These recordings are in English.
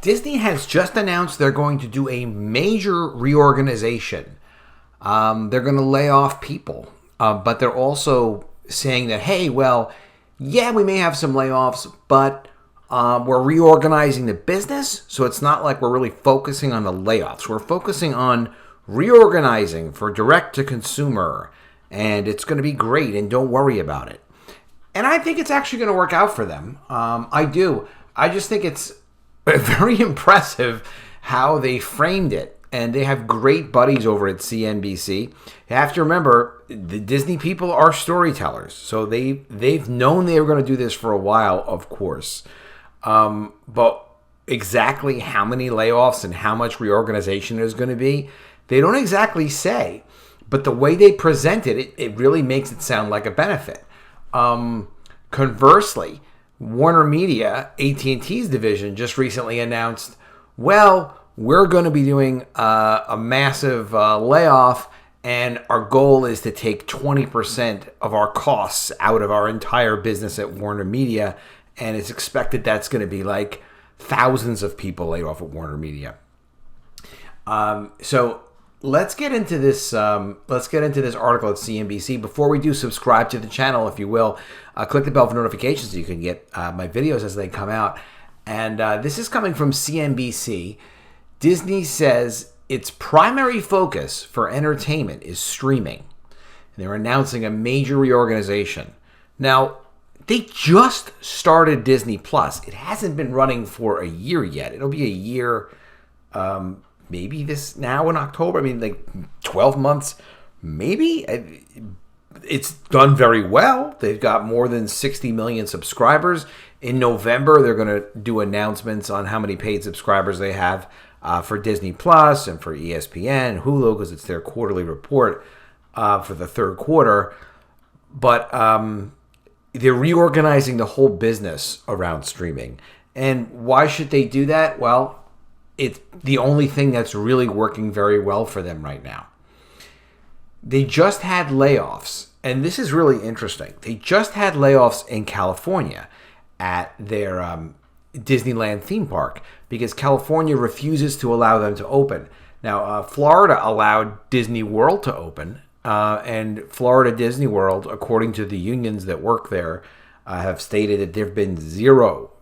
Disney has just announced they're going to do a major reorganization. They're going to lay off people, but they're also saying that, hey, well, yeah, we may have some layoffs, but we're reorganizing the business, so it's not like we're really focusing on the layoffs. We're focusing on reorganizing for direct to consumer, and it's going to be great, and don't worry about it. And I think it's actually going to work out for them. I do. I just think it's very impressive how they framed it. And they have great buddies over at CNBC. You have to remember, the Disney people are storytellers. So they've known they were going to do this for a while, of course. But exactly how many layoffs and how much reorganization there's going to be, they don't exactly say. But the way they present it, it really makes it sound like a benefit. Conversely, Warner Media, AT&T's division, just recently announced, well, we're going to be doing a massive layoff, and our goal is to take 20% of our costs out of our entire business at Warner Media, and it's expected that's going to be like thousands of people laid off at Warner Media. So let's get into this. Let's get into this article at CNBC. Before we do, subscribe to the channel if you will. Click the bell for notifications so you can get my videos as they come out. And this is coming from CNBC. Disney says its primary focus for entertainment is streaming. And they're announcing a major reorganization. Now, they just started Disney Plus. It hasn't been running for a year yet. It'll be a year, maybe this now in October. I mean, like 12 months, maybe. It's done very well. They've got more than 60 million subscribers. In November, they're going to do announcements on how many paid subscribers they have for Disney Plus and for ESPN, Hulu, because it's their quarterly report for the third quarter. But they're reorganizing the whole business around streaming. And why should they do that? Well, it's the only thing that's really working very well for them right now. They just had layoffs, and this is really interesting. They just had layoffs in California at their Disneyland theme park because California refuses to allow them to open. Now, Florida allowed Disney World to open, and Florida Disney World, according to the unions that work there, have stated that there have been zero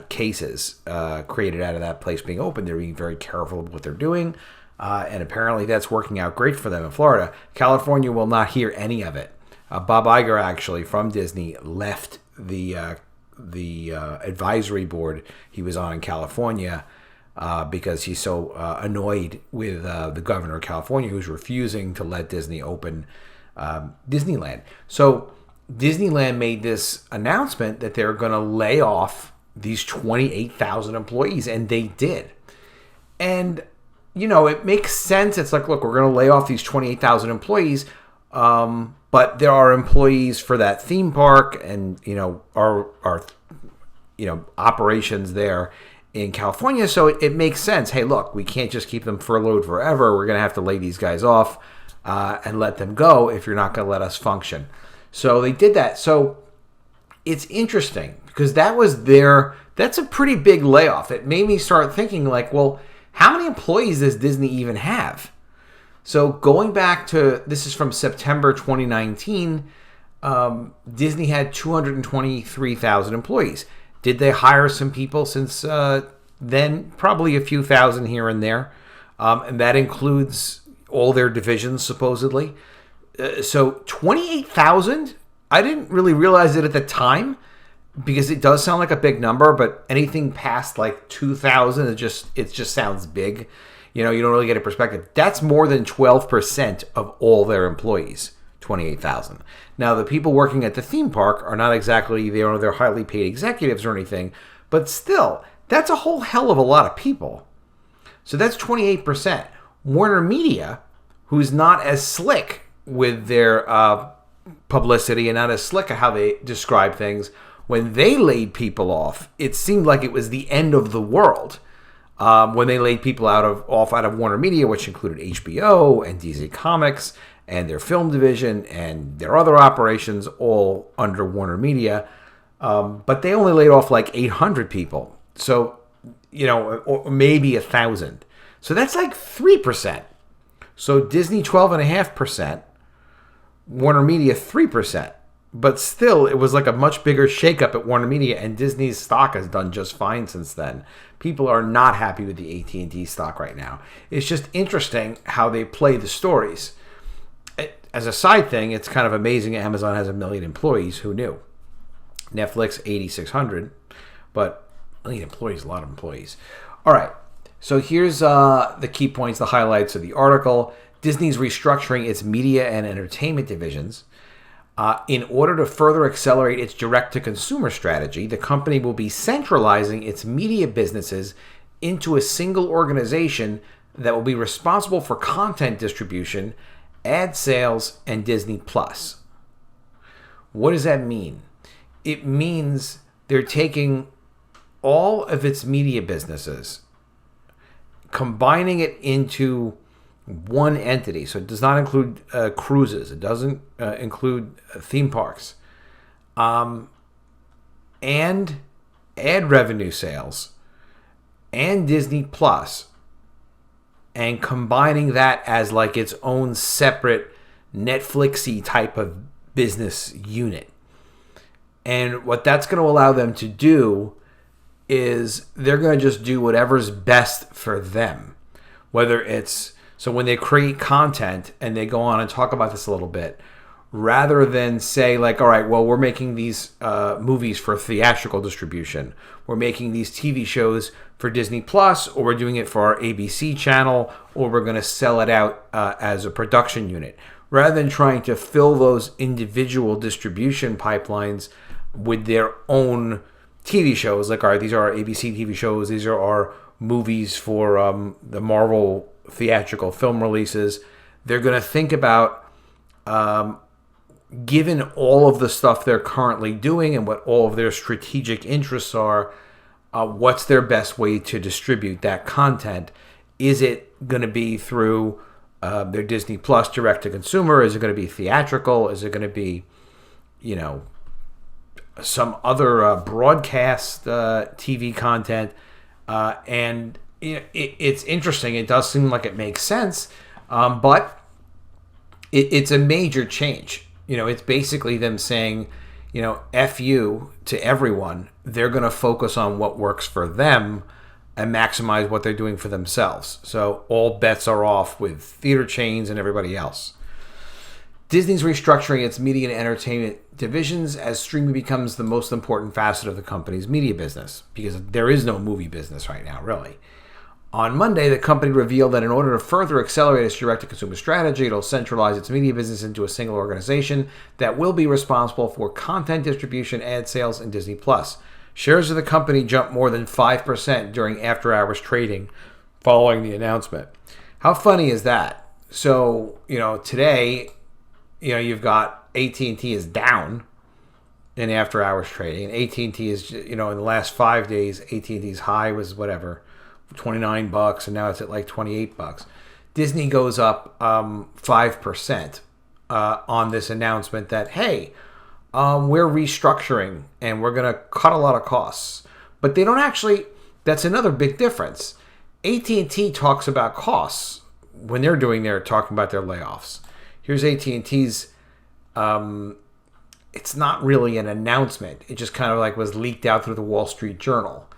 cases created out of that place being open. They're being very careful of what they're doing, and apparently that's working out great for them in Florida. California will not hear any of it. Bob Iger, actually, from Disney, left the advisory board he was on in California because he's so annoyed with the governor of California, who's refusing to let Disney open Disneyland. So Disneyland made this announcement that they're going to lay off these 28,000 employees, and they did. And, you know, it makes sense. It's like, look, we're going to lay off these 28,000 employees, but there are employees for that theme park and, you know, our operations there in California. So it makes sense. Hey, look, we can't just keep them furloughed forever. We're going to have to lay these guys off and let them go if you're not going to let us function. So they did that. So it's interesting because that's a pretty big layoff. It made me start thinking like, well, how many employees does Disney even have? So going back to, this is from September 2019, Disney had 223,000 employees. Did they hire some people since then? Probably a few thousand here and there. And that includes all their divisions, supposedly. So 28,000? I didn't really realize it at the time because it does sound like a big number, but anything past like 2,000, it just sounds big. You know, you don't really get a perspective. That's more than 12% of all their employees, 28,000. Now, the people working at the theme park are not exactly, they're highly paid executives or anything, but still, that's a whole hell of a lot of people. So that's 28%. Warner Media, who's not as slick with their publicity and not as slick at how they describe things, when they laid people off, it seemed like it was the end of the world. When they laid people off out of Warner Media, which included HBO and DC Comics and their film division and their other operations, all under Warner Media. But they only laid off like 800 people. So or maybe 1,000. So that's like 3%. So Disney 12.5%, Warner Media 3%. But still, it was like a much bigger shakeup at Warner Media, and Disney's stock has done just fine since then. People are not happy with the AT&T stock right now. It's just interesting how they play the stories. As a side thing, it's kind of amazing Amazon has 1 million employees. Who knew? Netflix, 8,600. But 1 million employees, a lot of employees. All right. So here's the key points, the highlights of the article. Disney's restructuring its media and entertainment divisions. In order to further accelerate its direct-to-consumer strategy, the company will be centralizing its media businesses into a single organization that will be responsible for content distribution, ad sales, and Disney+. What does that mean? It means they're taking all of its media businesses, combining it into one entity. So it does not include cruises. It doesn't include theme parks. And ad revenue sales and Disney Plus, and combining that as like its own separate Netflixy type of business unit. And what that's going to allow them to do is they're going to just do whatever's best for them. Whether it's, so when they create content and they go on and talk about this a little bit, rather than say like, all right, well, we're making these movies for theatrical distribution. We're making these TV shows for Disney Plus, or we're doing it for our ABC channel, or we're going to sell it out as a production unit. Rather than trying to fill those individual distribution pipelines with their own TV shows, like, all right, these are our ABC TV shows, these are our movies for the Marvel theatrical film releases. They're going to think about, given all of the stuff they're currently doing and what all of their strategic interests are, what's their best way to distribute that content? Is it going to be through their Disney Plus direct to consumer? Is it going to be theatrical? Is it going to be, some other broadcast TV content? And it's interesting. It does seem like it makes sense, but it's a major change. It's basically them saying, F you to everyone. They're going to focus on what works for them and maximize what they're doing for themselves. So all bets are off with theater chains and everybody else. Disney's restructuring its media and entertainment divisions as streaming becomes the most important facet of the company's media business, because there is no movie business right now, really. On Monday, the company revealed that in order to further accelerate its direct-to-consumer strategy, it'll centralize its media business into a single organization that will be responsible for content distribution, ad sales, and Disney+. Shares of the company jumped more than 5% during after-hours trading following the announcement. How funny is that? So, today, you've got AT&T is down in after-hours trading, and AT&T is, in the last 5 days, AT&T's high was whatever, $29, and now it's at like $28. Disney goes up 5% on this announcement that, hey, we're restructuring and we're going to cut a lot of costs. But they don't actually, that's another big difference. AT&T talks about costs when they're talking about their layoffs. Here's AT&T's, it's not really an announcement. It just kind of like was leaked out through the Wall Street Journal.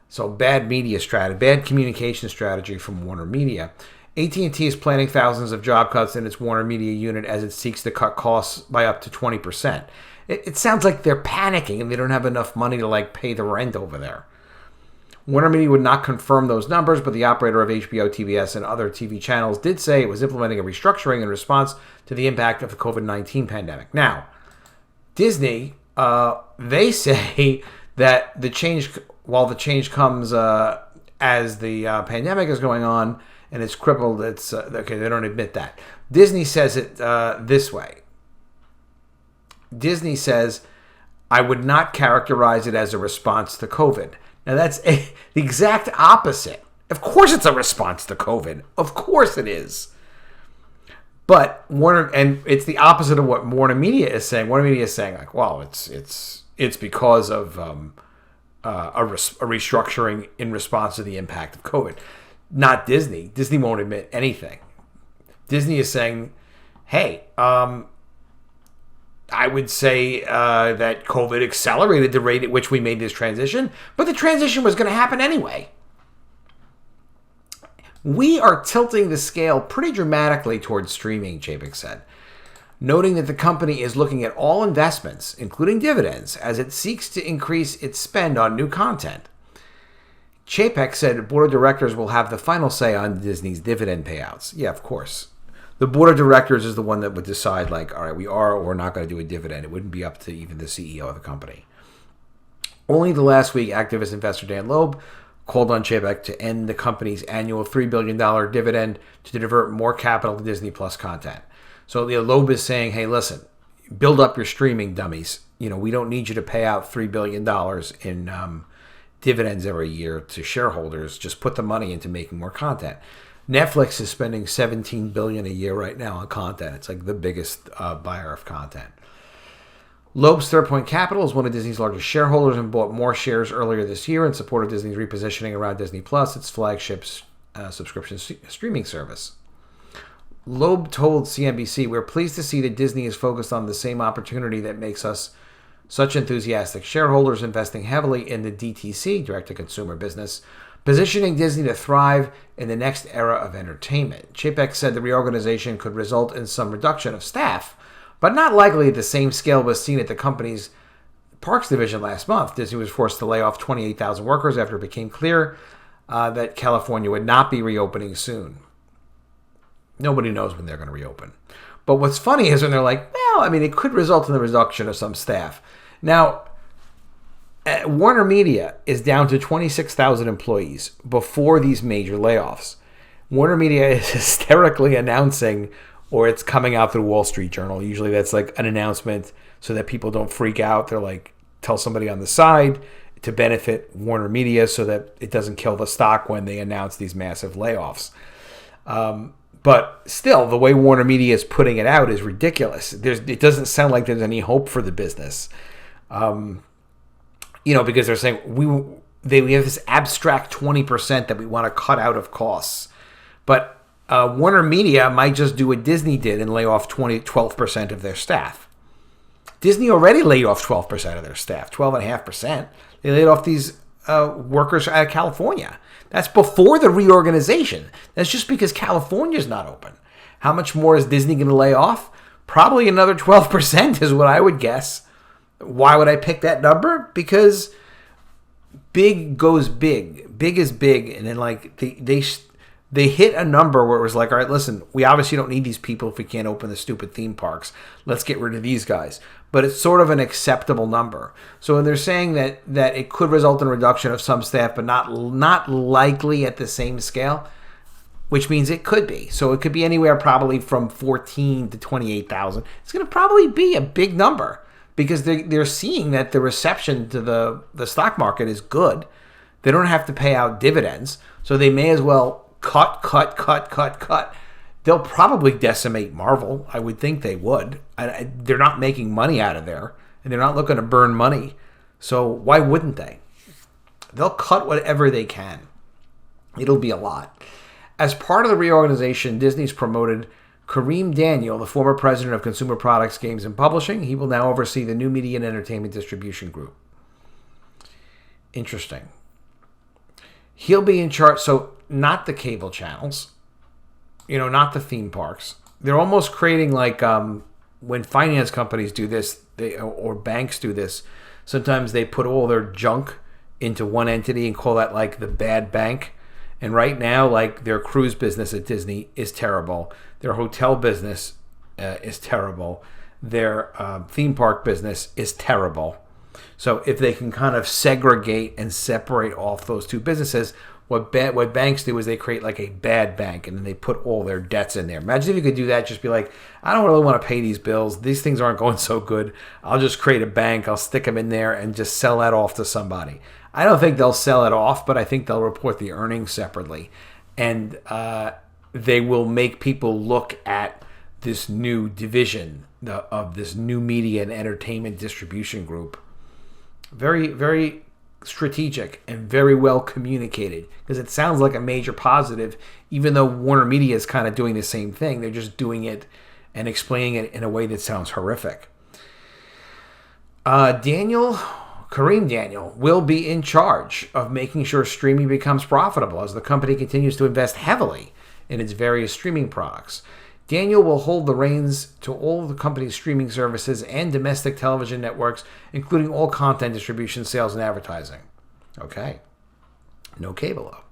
So bad media strategy, bad communication strategy from Warner Media. AT&T is planning thousands of job cuts in its Warner Media unit as it seeks to cut costs by up to 20%. It sounds like they're panicking and they don't have enough money to pay the rent over there. Warner Media would not confirm those numbers, but the operator of HBO, TBS, and other TV channels did say it was implementing a restructuring in response to the impact of the COVID-19 pandemic. Now, Disney, they say that the change, while the change comes as the pandemic is going on and it's crippled, it's okay. They don't admit that. Disney says it this way. Disney says, "I would not characterize it as a response to COVID." Now that's the exact opposite. Of course, it's a response to COVID. Of course, it is. But Warner, and it's the opposite of what Warner Media is saying. Warner Media is saying, well, it's because of a restructuring in response to the impact of COVID. Not Disney. Disney won't admit anything. Disney is saying, hey, I would say that COVID accelerated the rate at which we made this transition, but the transition was going to happen anyway. We are tilting the scale pretty dramatically towards streaming, Chapek said, noting that the company is looking at all investments, including dividends, as it seeks to increase its spend on new content. Chapek said the board of directors will have the final say on Disney's dividend payouts. Yeah, of course. The board of directors is the one that would decide, like, all right, we are or we're not going to do a dividend. It wouldn't be up to even the CEO of the company. Only the last week, activist investor Dan Loeb called on Chapek to end the company's annual $3 billion dividend to divert more capital to Disney Plus content. So Loeb is saying, hey, listen, build up your streaming, dummies. We don't need you to pay out $3 billion in dividends every year to shareholders. Just put the money into making more content. Netflix is spending $17 billion a year right now on content. It's like the biggest buyer of content. Loeb's Third Point Capital is one of Disney's largest shareholders and bought more shares earlier this year in support of Disney's repositioning around Disney Plus, its flagship subscription streaming service. Loeb told CNBC, we're pleased to see that Disney is focused on the same opportunity that makes us such enthusiastic shareholders, investing heavily in the DTC, direct-to-consumer business, positioning Disney to thrive in the next era of entertainment. Chapek said the reorganization could result in some reduction of staff, but not likely at the same scale was seen at the company's parks division last month. Disney was forced to lay off 28,000 workers after it became clear that California would not be reopening soon. Nobody knows when they're going to reopen. But what's funny is when they're like, well, it could result in the reduction of some staff. Now, Warner Media is down to 26,000 employees before these major layoffs. Warner Media is hysterically announcing, or it's coming out through the Wall Street Journal. Usually that's like an announcement so that people don't freak out. They're like, tell somebody on the side to benefit Warner Media so that it doesn't kill the stock when they announce these massive layoffs. But still, the way Warner Media is putting it out is ridiculous. It doesn't sound like there's any hope for the business. Because they're saying we have this abstract 20% that we want to cut out of costs. But Warner Media might just do what Disney did and lay off 12% of their staff. Disney already laid off 12% of their staff, 12.5%. They laid off these workers out of California. That's before the reorganization. That's just because California's not open. How much more is Disney going to lay off? Probably another 12% is what I would guess. Why would I pick that number? Because big goes big. Big is big. And then they hit a number where it was like, all right, listen, we obviously don't need these people if we can't open the stupid theme parks. Let's get rid of these guys. But it's sort of an acceptable number. So when they're saying that it could result in a reduction of some staff, but not likely at the same scale, which means it could be. So it could be anywhere probably from 14 to 28,000. It's going to probably be a big number because they're seeing that the reception to the stock market is good. They don't have to pay out dividends. So they may as well cut. They'll probably decimate Marvel. I would think they would. They're not making money out of there, and they're not looking to burn money. So why wouldn't they? They'll cut whatever they can. It'll be a lot. As part of the reorganization, Disney's promoted Kareem Daniel, the former president of Consumer Products, Games, and Publishing. He will now oversee the new media and entertainment distribution group. Interesting. He'll be in charge. So not the cable channels. Not the theme parks. They're almost creating like when finance companies do this, or banks do this. Sometimes they put all their junk into one entity and call that like the bad bank. And right now, like their cruise business at Disney is terrible. Their hotel business is terrible. Their theme park business is terrible. So if they can kind of segregate and separate off those two businesses, what banks do is they create like a bad bank and then they put all their debts in there. Imagine if you could do that, just be like, I don't really want to pay these bills. These things aren't going so good. I'll just create a bank. I'll stick them in there and just sell that off to somebody. I don't think they'll sell it off, but I think they'll report the earnings separately. And they will make people look at this new division of this new media and entertainment distribution group very, very strategic and very well communicated, because it sounds like a major positive, even though Warner Media is kind of doing the same thing. They're just doing it and explaining it in a way that sounds horrific. Kareem Daniel will be in charge of making sure streaming becomes profitable as the company continues to invest heavily in its various streaming products. Daniel will hold the reins to all of the company's streaming services and domestic television networks, including all content distribution, sales, and advertising. Okay. No cable, though.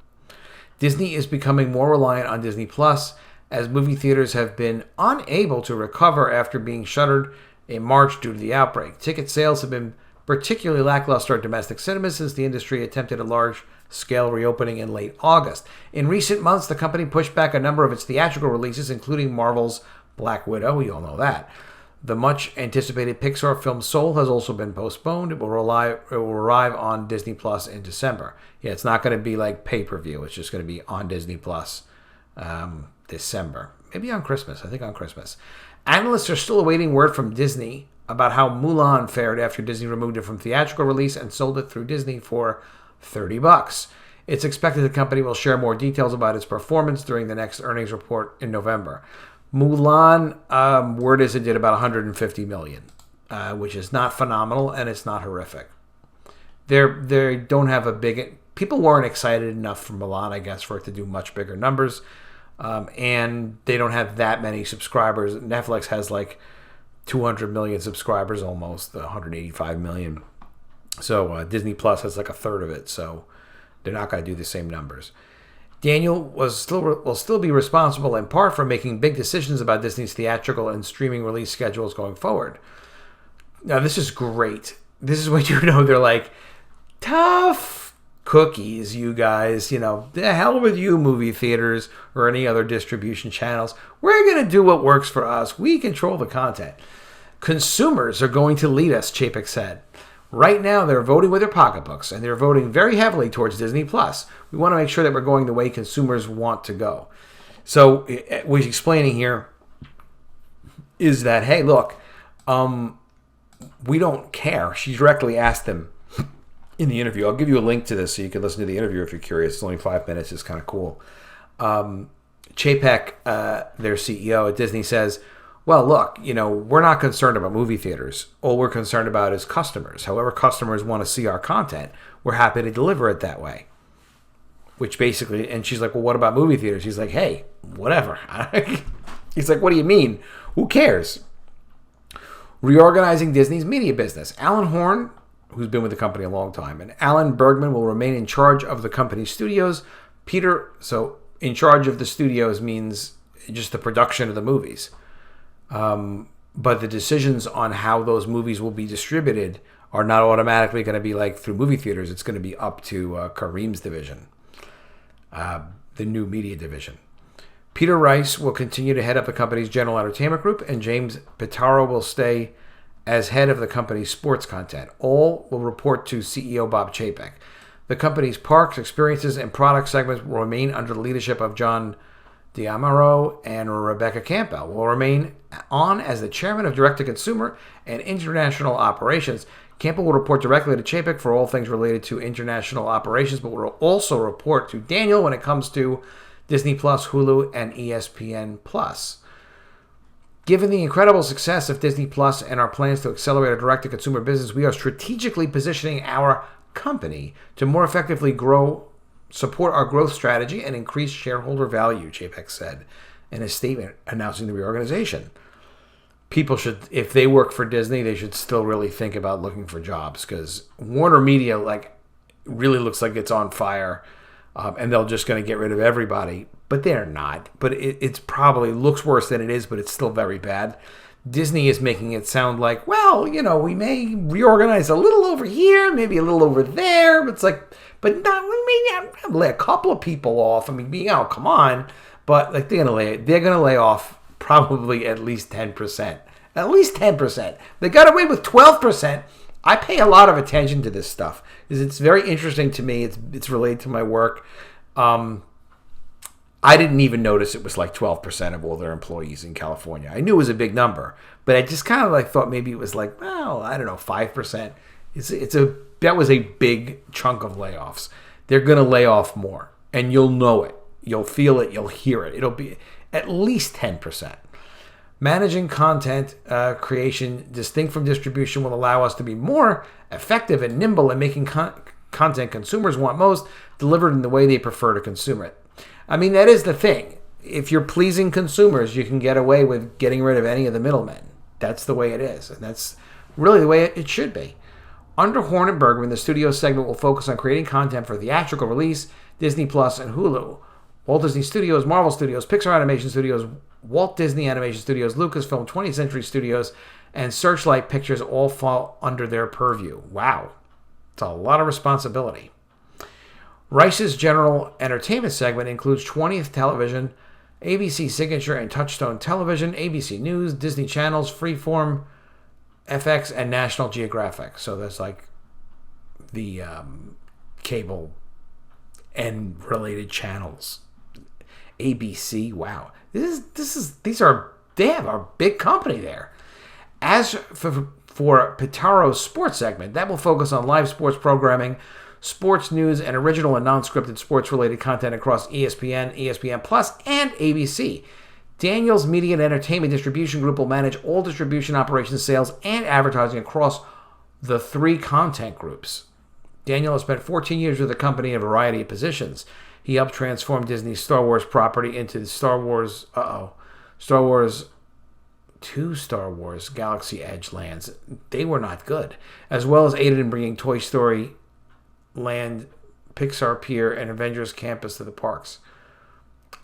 Disney is becoming more reliant on Disney Plus, as movie theaters have been unable to recover after being shuttered in March due to the outbreak. Ticket sales have been particularly lackluster at domestic cinemas since the industry attempted a large-scale reopening in late August. In recent months, the company pushed back a number of its theatrical releases, including Marvel's Black Widow. We all know that. The much-anticipated Pixar film Soul has also been postponed. It will arrive on Disney Plus in December. Yeah, it's not going to be like pay-per-view. It's just going to be on Disney Plus December. Maybe on Christmas. I think on Christmas. Analysts are still awaiting word from Disney about how Mulan fared after Disney removed it from theatrical release and sold it through Disney for $30. It's expected the company will share more details about its performance during the next earnings report in November. Mulan, word is it did about $150 million, which is not phenomenal, and it's not horrific. They don't have a big... People weren't excited enough for Mulan, I guess, for it to do much bigger numbers, and they don't have that many subscribers. Netflix has like 200 million subscribers, almost 185 million. So Disney Plus has like a third of it, so they're not going to do the same numbers. Daniel will still be responsible in part for making big decisions about Disney's theatrical and streaming release schedules going forward. Now, this is great. This is what they're like, tough cookies, you guys. The hell with you, movie theaters or any other distribution channels. We're going to do what works for us. We control the content. Consumers are going to lead us, Chapek said. Right now, they're voting with their pocketbooks, and they're voting very heavily towards Disney+. We want to make sure that we're going the way consumers want to go. So what he's explaining here is that, hey, look, we don't care. She directly asked them in the interview. I'll give you a link to this so you can listen to the interview if you're curious. It's only 5 minutes. It's kind of cool. Chapek, their CEO at Disney, says, well, look, we're not concerned about movie theaters. All we're concerned about is customers. However customers want to see our content, we're happy to deliver it that way. Which basically, and she's like, well, what about movie theaters? He's like, hey, whatever. He's like, what do you mean? Who cares? Reorganizing Disney's media business. Alan Horn, who's been with the company a long time, and Alan Bergman will remain in charge of the company's studios. So in charge of the studios means just the production of the movies. But the decisions on how those movies will be distributed are not automatically going to be like through movie theaters. It's going to be up to Kareem's division, the new media division. Peter Rice will continue to head up the company's general entertainment group, and James Pitaro will stay as head of the company's sports content. All will report to CEO Bob Chapek. The company's parks, experiences, and product segments will remain under the leadership of John D'Amaro and Rebecca Campbell. Will remain on as the chairman of direct-to-consumer and international operations. Campbell will report directly to Chapek for all things related to international operations, but will also report to Daniel when it comes to Disney+, Hulu, and ESPN+. Given the incredible success of Disney+ and our plans to accelerate our direct-to-consumer business, we are strategically positioning our company to more effectively support our growth strategy and increase shareholder value, Chapek said in a statement announcing the reorganization. People should, if they work for Disney, they should still really think about looking for jobs, because Warner Media really looks like it's on fire, and they're just going to get rid of everybody. But they're not. But it's probably looks worse than it is, but it's still very bad. Disney is making it sound like, well, we may reorganize a little over here, maybe a little over there. But it's like, but not, maybe I'm lay a couple of people off. I mean, come on. But they're gonna lay off probably at least 10%. At least 10%. They got away with 12%. I pay a lot of attention to this stuff because it's very interesting to me. It's related to my work. I didn't even notice it was like 12% of all their employees in California. I knew it was a big number, but I just kind of thought maybe it was 5%. That was a big chunk of layoffs. They're going to lay off more, and you'll know it. You'll feel it. You'll hear it. It'll be at least 10%. Managing content creation distinct from distribution will allow us to be more effective and nimble in making content consumers want most delivered in the way they prefer to consume it. I mean, that is the thing. If you're pleasing consumers, you can get away with getting rid of any of the middlemen. That's the way it is, and that's really the way it should be. Under Horn and Bergman, the studio segment will focus on creating content for theatrical release, Disney Plus, and Hulu. Walt Disney Studios, Marvel Studios, Pixar Animation Studios, Walt Disney Animation Studios, Lucasfilm, 20th Century Studios, and Searchlight Pictures all fall under their purview. Wow. It's a lot of responsibility. Rice's general entertainment segment includes 20th Television, ABC Signature and Touchstone Television, ABC News, Disney Channels, Freeform, FX, and National Geographic. So that's like the cable and related channels. ABC, wow. They have a big company there. As for Pitaro's sports segment, that will focus on live sports programming, sports news, and original and non-scripted sports-related content across ESPN, ESPN Plus, and ABC. Daniel's Media and Entertainment Distribution Group will manage all distribution operations, sales, and advertising across the three content groups. Daniel has spent 14 years with the company in a variety of positions. He helped transform Disney's Star Wars property into the Star Wars Galaxy Edge lands. They were not good. As well as aided in bringing Toy Story Land, Pixar Pier, and Avengers Campus to the parks.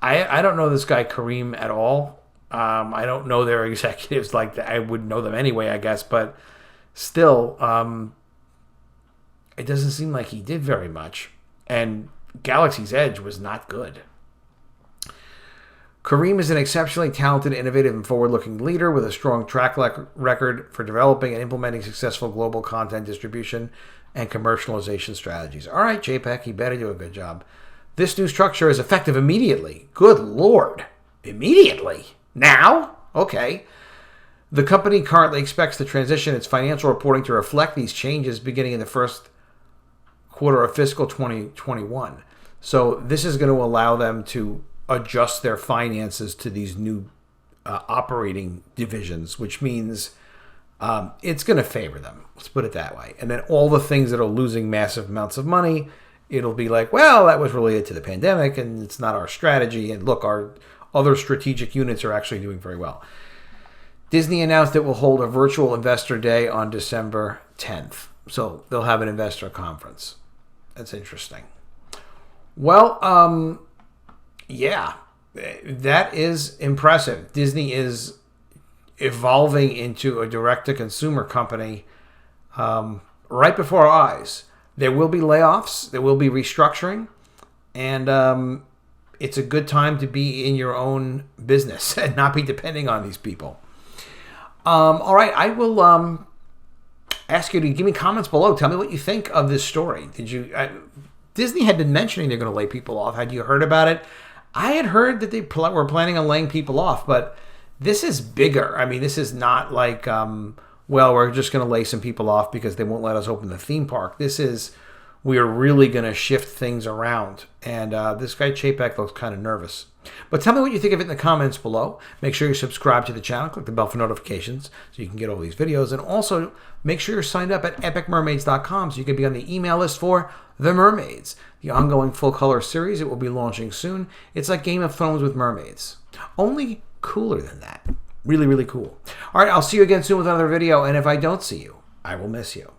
I don't know this guy Kareem at all. I don't know their executives like that. I would know them anyway, I guess, but still, it doesn't seem like he did very much. And Galaxy's Edge was not good. Kareem is an exceptionally talented, innovative, and forward-looking leader with a strong track record for developing and implementing successful global content distribution and commercialization strategies. All right, JPEG, he better do a good job. This new structure is effective immediately. Good Lord. Immediately? Now? Okay. The company currently expects to transition its financial reporting to reflect these changes beginning in the first quarter of fiscal 2021. So this is going to allow them to adjust their finances to these new operating divisions, which means it's going to favor them. Let's put it that way. And then all the things that are losing massive amounts of money, it'll be like, well, that was related to the pandemic and it's not our strategy. And look, our other strategic units are actually doing very well. Disney announced it will hold a virtual investor day on December 10th. So they'll have an investor conference. That's interesting. Well, yeah, that is impressive. Disney is evolving into a direct-to-consumer company right before our eyes. There will be layoffs. There will be restructuring. And it's a good time to be in your own business and not be depending on these people. All right, I will ask you to give me comments below. Tell me what you think of this story. Disney had been mentioning they're going to lay people off. Had you heard about it? I had heard that they were planning on laying people off, but this is bigger. I mean, this is not like, well, we're just going to lay some people off because they won't let us open the theme park. This is, we are really going to shift things around. And this guy, Chapek, looks kind of nervous. But tell me what you think of it in the comments below. Make sure you subscribe to the channel. Click the bell for notifications so you can get all these videos. And also, make sure you're signed up at epicmermaids.com so you can be on the email list for The Mermaids, the ongoing full-color series. It will be launching soon. It's like Game of Thrones with mermaids. Only cooler than that. Really, really cool. All right, I'll see you again soon with another video. And if I don't see you, I will miss you.